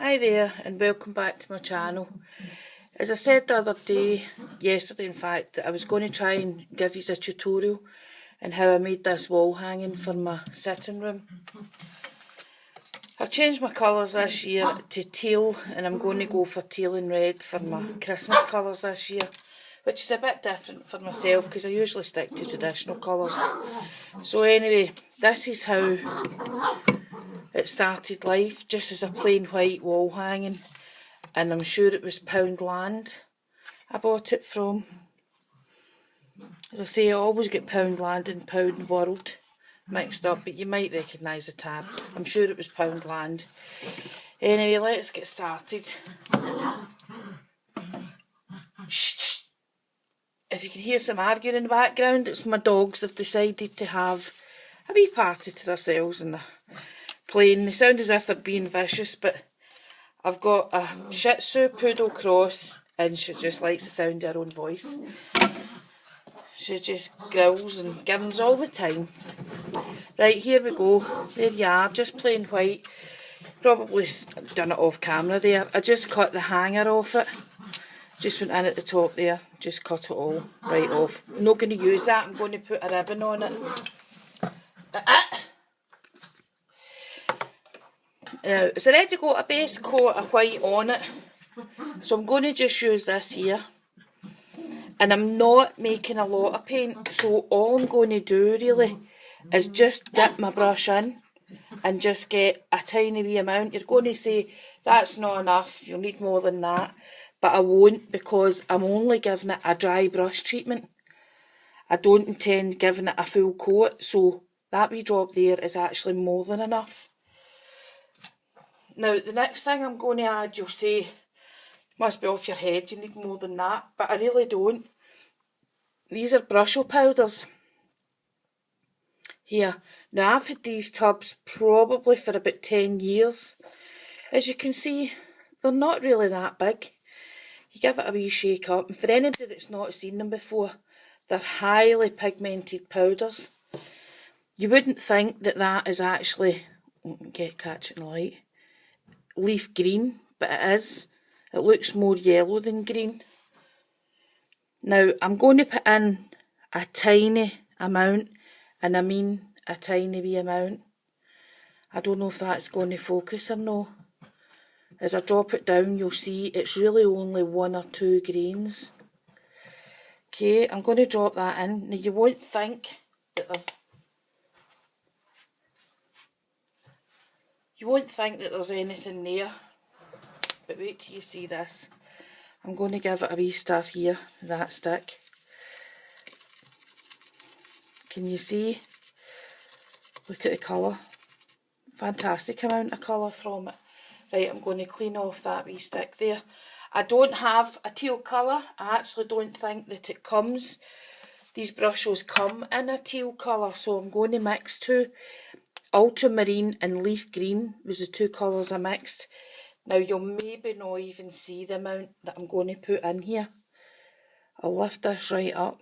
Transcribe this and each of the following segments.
Hi there and welcome back to my channel. As I said the other day, yesterday in fact, that I was going to try and give you a tutorial on how I made this wall hanging for my sitting room. I've changed my colours this year to teal and I'm going to go for teal and red for my Christmas colours this year, which is a bit different for myself because I usually stick to traditional colours. So anyway, this is how it started life, just as a plain white wall hanging, and I'm sure it was Poundland I bought it from. As I say, I always get Poundland and Pound World mixed up, but you might recognise the tab. I'm sure it was Poundland. Anyway, let's get started. Shh. If you can hear some arguing in the background, it's my dogs have decided to have a wee party to themselves and they're playing. They sound as if they're being vicious, but I've got a Shih Tzu poodle cross and she just likes the sound of her own voice. She just growls and grins all the time. Right, here we go. There you are, just plain white. Probably done it off camera there. I just cut the hanger off it. Just went in at the top there, just cut it all right off. I'm not going to use that, I'm going to put a ribbon on it. Now, it's already got a base coat of white on it, so I'm going to just use this here. And I'm not making a lot of paint, so all I'm going to do really is just dip my brush in and just get a tiny wee amount. You're going to say, that's not enough, you'll need more than that. But I won't, because I'm only giving it a dry brush treatment. I don't intend giving it a full coat, so that wee drop there is actually more than enough. Now, the next thing I'm going to add, you'll say, must be off your head, you need more than that, but I really don't. These are Brushel powders. Here, now I've had these tubs probably for about 10 years. As you can see, they're not really that big. You give it a wee shake up, and for anybody that's not seen them before, they're highly pigmented powders. You wouldn't think that that is actually, catching the light, leaf green, but it is. It looks more yellow than green. Now, I'm going to put in a tiny amount, and I mean a tiny wee amount. I don't know if that's going to focus or no. As I drop it down, you'll see it's really only 1 or 2 grains. Okay, I'm going to drop that in. Now, you won't think that there's anything there, but wait till you see this. I'm going to give it a wee stir here, that stick. Can you see? Look at the colour. Fantastic amount of colour from it. Right, I'm going to clean off that wee stick there. I don't have a teal colour. I actually don't think that it comes. These brushes come in a teal colour, so I'm going to mix two. Ultramarine and leaf green was the two colours I mixed. Now, you'll maybe not even see the amount that I'm going to put in here. I'll lift this right up.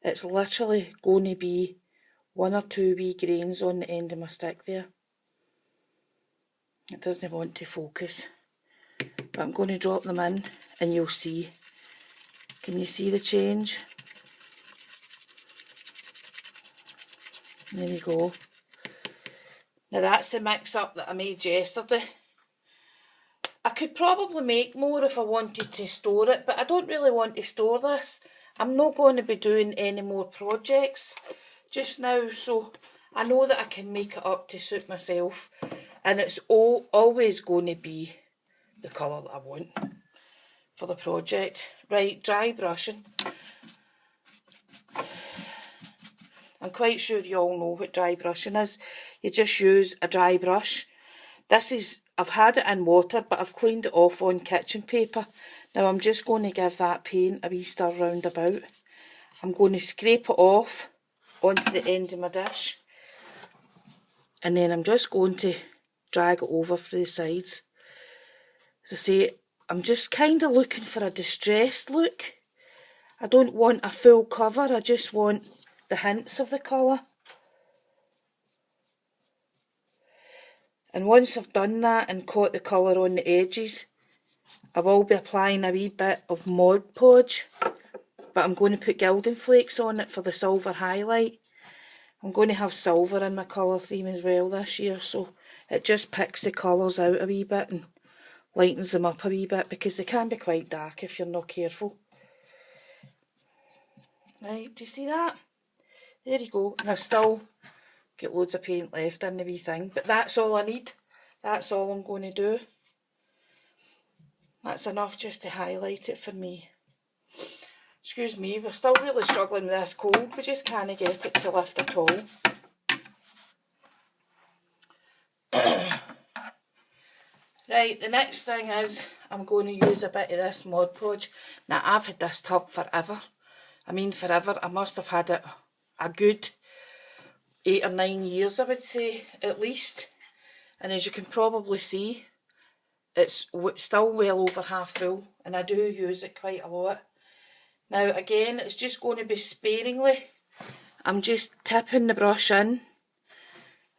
It's literally going to be 1 or 2 wee grains on the end of my stick there. It doesn't want to focus, but I'm going to drop them in and you'll see. Can you see the change? There you go. Now that's the mix up that I made yesterday. I could probably make more if I wanted to store it, but I don't really want to store this. I'm not going to be doing any more projects just now, so I know that I can make it up to suit myself, and it's always going to be the colour that I want for the project. Right, dry brushing. I'm quite sure you all know what dry brushing is. You just use a dry brush. This is, I've had it in water, but I've cleaned it off on kitchen paper. Now I'm just going to give that paint a wee stir round about. I'm going to scrape it off onto the end of my dish. And then I'm just going to drag it over for the sides. As I say, I'm just kind of looking for a distressed look. I don't want a full cover, I just want the hints of the colour. And once I've done that and caught the colour on the edges, I will be applying a wee bit of Mod Podge, but I'm going to put gilding flakes on it for the silver highlight. I'm going to have silver in my colour theme as well this year, so it just picks the colours out a wee bit and lightens them up a wee bit, because they can be quite dark if you're not careful. Right, do you see that? There you go. And I've still got loads of paint left in the wee thing, but that's all I need. That's all I'm going to do. That's enough just to highlight it for me. Excuse me, we're still really struggling with this cold. We just can't get it to lift at all. Right, the next thing is I'm going to use a bit of this Mod Podge. Now, I've had this tub forever. I mean forever. I must have had it a good 8 or 9 years, I would say, at least. And as you can probably see, it's still well over half full, and I do use it quite a lot. Now again, it's just going to be sparingly. I'm just tipping the brush in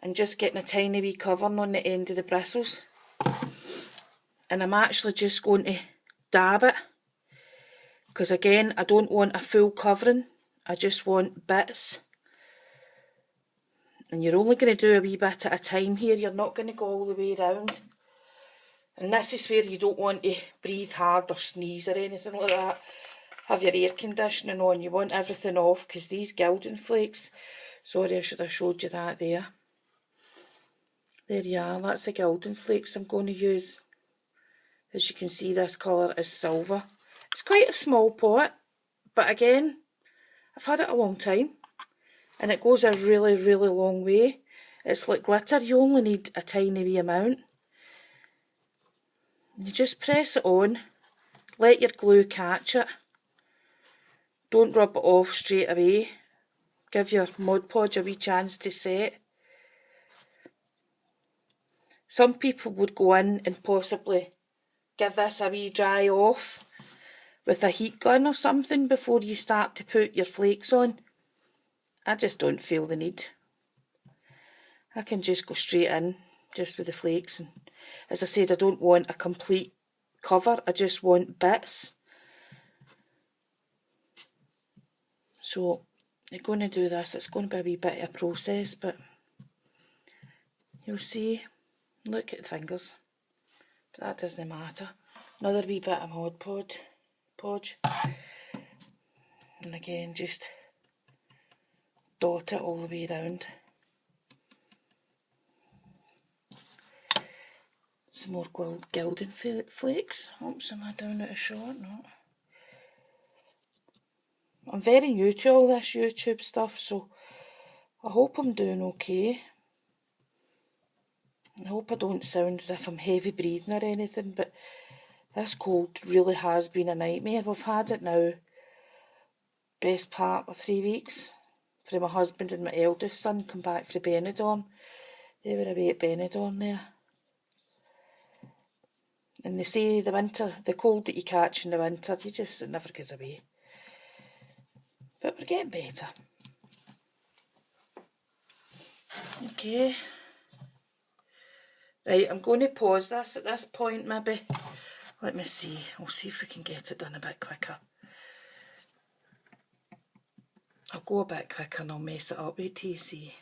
and just getting a tiny wee covering on the end of the bristles. And I'm actually just going to dab it, because again, I don't want a full covering, I just want bits. And you're only going to do a wee bit at a time here, you're not going to go all the way around. And this is where you don't want to breathe hard or sneeze or anything like that. Have your air conditioning on, you want everything off, because these gilding flakes, sorry I should have showed you that there. There you are, that's the gilding flakes I'm going to use. As you can see, this colour is silver. It's quite a small pot, but again, I've had it a long time. And it goes a really, really long way. It's like glitter, you only need a tiny wee amount. You just press it on, let your glue catch it. Don't rub it off straight away. Give your Mod Podge a wee chance to set. Some people would go in and possibly give this a wee dry off with a heat gun or something before you start to put your flakes on. I just don't feel the need. I can just go straight in, just with the flakes. And as I said, I don't want a complete cover, I just want bits. So, you're going to do this, it's going to be a wee bit of a process, but you'll see, look at the fingers. But that doesn't matter. Another wee bit of Mod Podge. And again, just dot it all the way around. Some more gilding flakes. Oops, am I down out of shot? No. I'm very new to all this YouTube stuff, so I hope I'm doing okay. I hope I don't sound as if I'm heavy breathing or anything, but this cold really has been a nightmare. We've had it now, best part of 3 weeks. For my husband and my eldest son come back from Benidorm. They were away at Benidorm there. And they say the winter, the cold that you catch in the winter, it never goes away. But we're getting better. Okay. Right, I'm going to pause this at this point maybe. Let me see. We'll see if we can get it done a bit quicker. I'll go a bit quicker and I'll mess it up, wait till you see.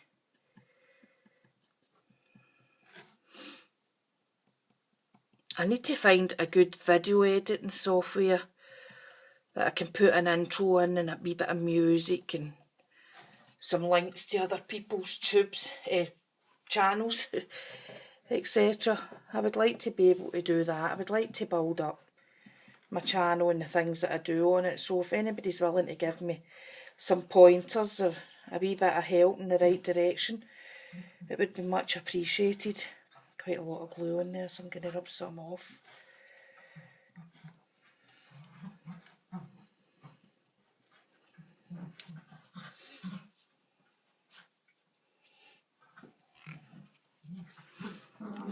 I need to find a good video editing software that I can put an intro in and a wee bit of music and some links to other people's channels, etc. I would like to be able to do that. I would like to build up my channel and the things that I do on it. So if anybody's willing to give me some pointers or a wee bit of help in the right direction, it would be much appreciated. Quite a lot of glue in there, so I'm going to rub some off.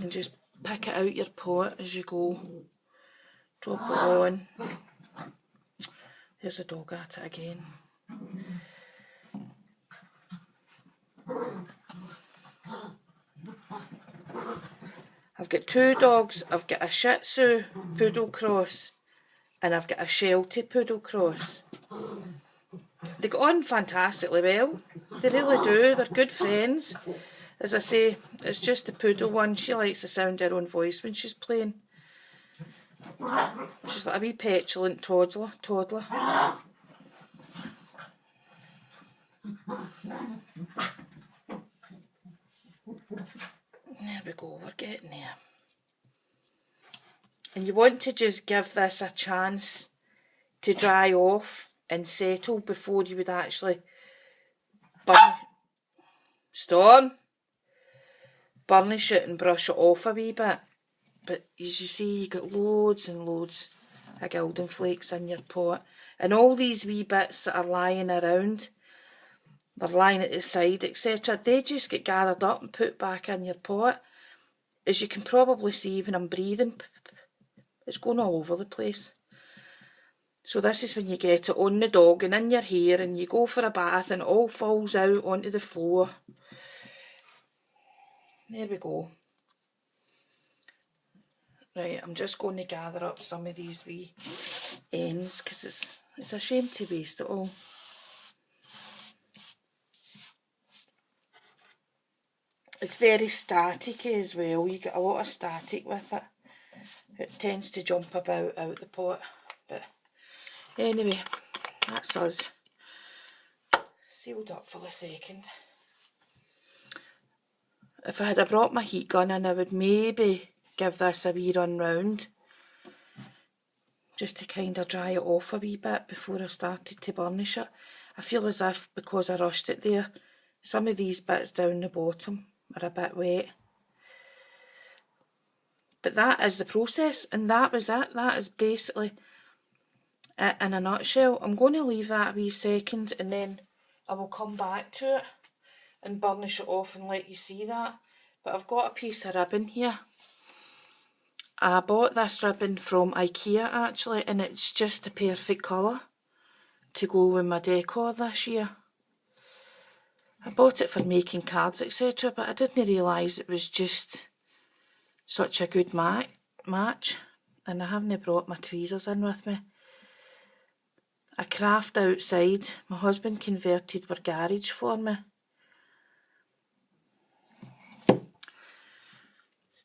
And just pick it out your pot as you go. Drop it on. There's a dog at it again. I've got two dogs. I've got a Shih Tzu poodle cross and I've got a Sheltie poodle cross. They get on fantastically well. They really do. They're good friends. As I say, it's just the poodle one. She likes the sound of her own voice when she's playing. She's like a wee petulant toddler. There we go, we're getting there. And you want to just give this a chance to dry off and settle before you would actually burnish it and brush it off a wee bit. But as you see, you got loads and loads of gilding flakes in your pot. And all these wee bits that are lying around, they're lying at the side, etc., they just get gathered up and put back in your pot. As you can probably see when I'm breathing, it's going all over the place. So this is when you get it on the dog and in your hair and you go for a bath and it all falls out onto the floor. There we go. Right, I'm just going to gather up some of these wee ends because it's a shame to waste it all. It's very staticky as well. You get a lot of static with it. It tends to jump about out the pot. But anyway, that's us. Sealed up for the second. If I had brought my heat gun in, I would maybe give this a wee run round. Just to kind of dry it off a wee bit before I started to burnish it. I feel as if, because I rushed it there, some of these bits down the bottom are a bit wet. But that is the process, and that was it. That is basically it in a nutshell. I'm going to leave that a wee second and then I will come back to it and burnish it off and let you see that. But I've got a piece of ribbon here. I bought this ribbon from IKEA actually, and it's just the perfect colour to go with my decor this year. I bought it for making cards, etc., but I didn't realise it was just such a good match. And I haven't brought my tweezers in with me. A craft outside, my husband converted our garage for me.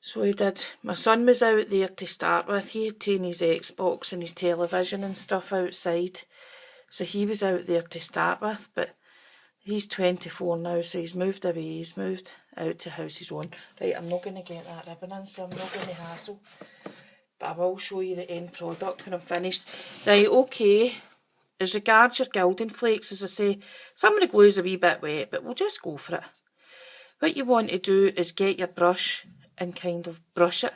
So he did. My son was out there to start with. He had taken his Xbox and his television and stuff outside. So he was out there to start with, but he's 24 now, so he's moved away. He's moved out to house his own. Right, I'm not going to get that ribbon in, so I'm not going to hassle. But I will show you the end product when I'm finished. Right, okay. As regards your gilding flakes, as I say, some of the glue's a wee bit wet, but we'll just go for it. What you want to do is get your brush and kind of brush it.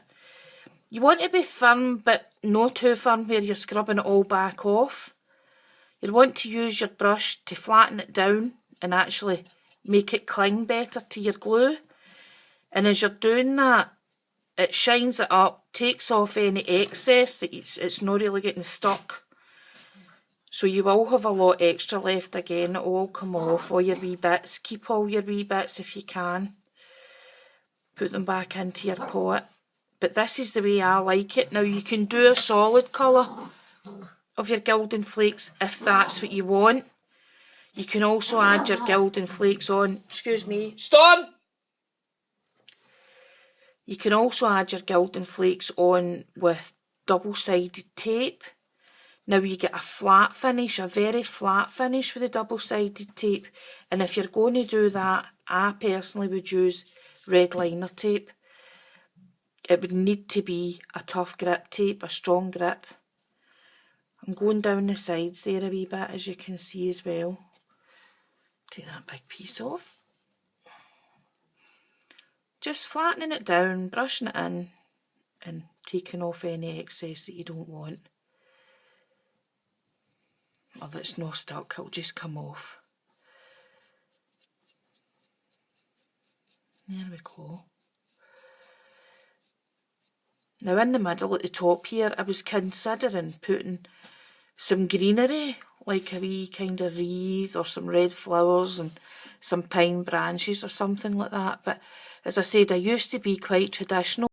You want to be firm, but not too firm where you're scrubbing it all back off. You'll want to use your brush to flatten it down and actually make it cling better to your glue. And as you're doing that, it shines it up, takes off any excess that it's not really getting stuck. So you will have a lot extra left again. It will all come off, all your wee bits. Keep all your wee bits if you can. Put them back into your pot. But this is the way I like it. Now you can do a solid colour of your gilding flakes if that's what you want. You can also add your gilding flakes on. Excuse me. Storm! You can also add your gilding flakes on with double-sided tape. Now you get a flat finish, a very flat finish with the double-sided tape. And if you're going to do that, I personally would use red liner tape. It would need to be a tough grip tape, a strong grip. I'm going down the sides there a wee bit, as you can see as well. Take that big piece off. Just flattening it down, brushing it in, and taking off any excess that you don't want. Or that's not stuck, it'll just come off. There we go. Now in the middle at the top here, I was considering putting some greenery, like a wee kind of wreath or some red flowers and some pine branches or something like that. But as I said, I used to be quite traditional.